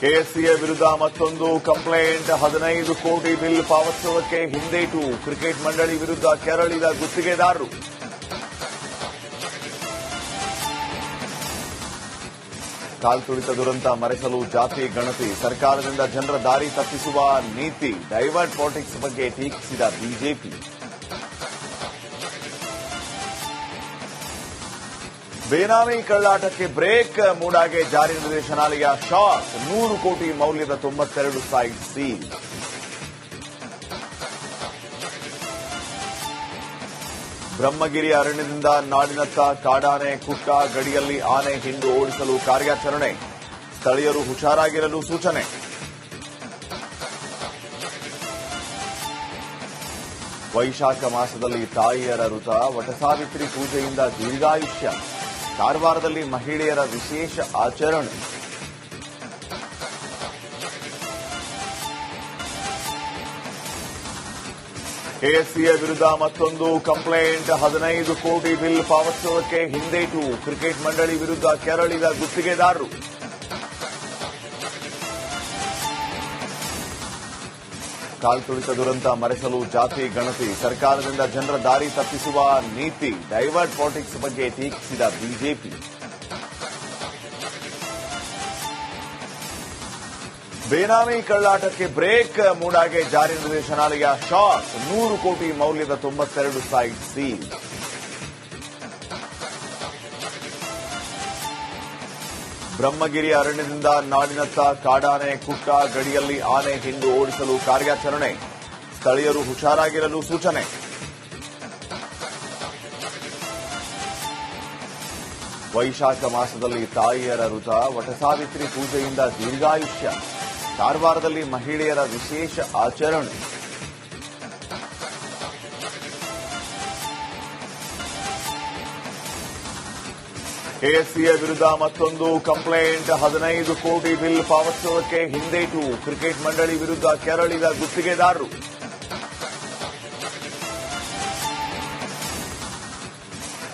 KSCA ವಿರುದ್ಧ ಮತ್ತೊಂದು complaint. 15 ಕೋಟಿ ಬಿಲ್ ಪಾವತಿಸುವುದಕ್ಕೆ ಹಿಂದೇಟು. ಕ್ರಿಕೆಟ್ ಮಂಡಳಿ ವಿರುದ್ಧ ಕೆರಳಿದ ಗುತ್ತಿಗೆದಾರರು. ಕಾಲ್ತುಳಿತ ದುರಂತ ಮರೆಸಲು ಜಾತಿ ಗಣತಿ. ಸರ್ಕಾರದಿಂದ ಜನರ ದಾರಿ ತಪ್ಪಿಸುವ ನೀತಿ. ಡೈವರ್ಟ್ ಪಾಲಿಟಿಕ್ಸ್ ಬಗ್ಗೆ ಟೀಕಿಸಿದ ಬಿಜೆಪಿ. ಬೇನಾಮಿ ಕಳ್ಳಾಟಕ್ಕೆ ಬ್ರೇಕ್. ಮೂಡಾಗೆ ಜಾರಿ ನಿರ್ದೇಶನಾಲಯ ಶಾಕ್. 100 ಕೋಟಿ ಮೌಲ್ಯದ 92 ಸೈಟ್ ಸೀಲ್. ಬ್ರಹ್ಮಗಿರಿ ಅರಣ್ಯದಿಂದ ನಾಡಿನತ್ತ ಕಾಡಾನೆ ಕುಟ್ಟ. ಗಡಿಯಲ್ಲಿ ಆನೆ ಹಿಂಡು ಓಡಿಸಲು ಕಾರ್ಯಾಚರಣೆ. ಸ್ಥಳೀಯರು ಹುಷಾರಾಗಿರಲು ಸೂಚನೆ. ವೈಶಾಖ ಮಾಸದಲ್ಲಿ ತಾಯಿಯರ ಋತ. ವಟಸಾವಿತ್ರಿ ಪೂಜೆಯಿಂದ ದೀರ್ಘಾಯುಷ್ಯ. ಕಾರವಾರದಲ್ಲಿ ಮಹಿಳೆಯರ ವಿಶೇಷ ಆಚರಣೆ. ಕೆಎಸ್ಸಿಎ ವಿರುದ್ಧ ಮತ್ತೊಂದು ಕಂಪ್ಲೇಂಟ್. 15 ಕೋಟಿ ಬಿಲ್ ಪಾವತಿಸುವುದಕ್ಕೆ ಹಿಂದೇಟು. ಕ್ರಿಕೆಟ್ ಮಂಡಳಿ ವಿರುದ್ಧ ಕೆರಳಿದ ಗುತ್ತಿಗೆದಾರರು. ಕಾಲ್ತುಳಿತ ದುರಂತ ಮರೆಸಲು ಜಾತಿ ಗಣತಿ. ಸರ್ಕಾರದಿಂದ ಜನರ ದಾರಿ ತಪ್ಪಿಸುವ ನೀತಿ. ಡೈವರ್ಟ್ ಪಾಲಿಟಿಕ್ಸ್ ಬಗ್ಗೆ ಟೀಕಿಸಿದ ಬಿಜೆಪಿ. ಬೇನಾಮಿ ಕಳ್ಳಾಟಕ್ಕೆ ಬ್ರೇಕ್. ಮೂಡಾಗೆ ಜಾರಿ ನಿರ್ದೇಶನಾಲಯ ಶಾಕ್. 100 ಕೋಟಿ ಮೌಲ್ಯದ 92 ಸೈಟ್ ಸೀಲ್. ಬ್ರಹ್ಮಗಿರಿ ಅರಣ್ಯದಿಂದ ನಾಡಿನತ್ತ ಕಾಡಾನೆ ಕುಟ್ಟ. ಗಡಿಯಲ್ಲಿ ಆನೆ ಹಿಂಡು ಓಡಿಸಲು ಕಾರ್ಯಾಚರಣೆ. ಸ್ಥಳೀಯರು ಹುಷಾರಾಗಿರಲು ಸೂಚನೆ. ವೈಶಾಖ ಮಾಸದಲ್ಲಿ ತಾಯಿಯರ ಋತ. ವಟಸಾವಿತ್ರಿ ಪೂಜೆಯಿಂದ ದೀರ್ಘಾಯುಷ್ಯ. ಕಾರವಾರದಲ್ಲಿ ಮಹಿಳೆಯರ ವಿಶೇಷ ಆಚರಣೆ. ಕೆಎಸ್ಸಿಎ ವಿರುದ್ಧ ಮತ್ತೊಂದು ಕಂಪ್ಲೇಂಟ್. 15 ಕೋಟಿ ಬಿಲ್ ಪಾವತಿಸುವುದಕ್ಕೆ ಹಿಂದೇಟು. ಕ್ರಿಕೆಟ್ ಮಂಡಳಿ ವಿರುದ್ಧ ಕೆರಳಿದ ಗುತ್ತಿಗೆದಾರರು.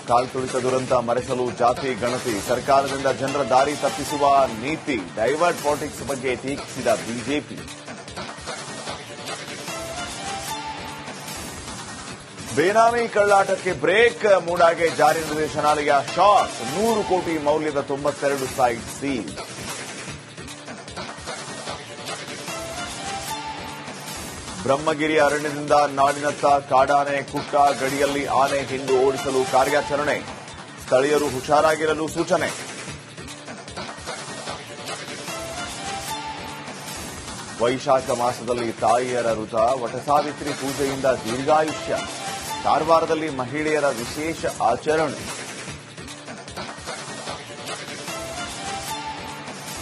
ಕಾಲ್ತುಳಿತ ದುರಂತ ಮರೆಸಲು ಜಾತಿ ಗಣತಿ. ಸರ್ಕಾರದಿಂದ ಜನರ ದಾರಿ ತಪ್ಪಿಸುವ ನೀತಿ. ಡೈವರ್ಟ್ ಪಾಲಿಟಿಕ್ಸ್ ಬಗ್ಗೆ ಟೀಕಿಸಿದ ಬಿಜೆಪಿ. ಬೇನಾಮಿ ಕಳ್ಳಾಟಕ್ಕೆ ಬ್ರೇಕ್. ಮೂಡಾಗೆ ಜಾರಿ ನಿರ್ದೇಶನಾಲಯ ಶಾಕ್. 100 ಕೋಟಿ ಮೌಲ್ಯದ 92 ಸೈಟ್ ಸೀಲ್. ಬ್ರಹ್ಮಗಿರಿ ಅರಣ್ಯದಿಂದ ನಾಡಿನತ್ತ ಕಾಡಾನೆ ಕುಟ್ಟ. ಗಡಿಯಲ್ಲಿ ಆನೆ ಹಿಂಡು ಓಡಿಸಲು ಕಾರ್ಯಾಚರಣೆ. ಸ್ಥಳೀಯರು ಹುಷಾರಾಗಿರಲು ಸೂಚನೆ. ವೈಶಾಖ ಮಾಸದಲ್ಲಿ ತಾಯಿಯರ ಋತ. ವಟಸಾವಿತ್ರಿ ಪೂಜೆಯಿಂದ ದೀರ್ಘಾಯುಷ್ಯ. ಕಾರವಾರದಲ್ಲಿ ಮಹಿಳೆಯರ ವಿಶೇಷ ಆಚರಣೆ.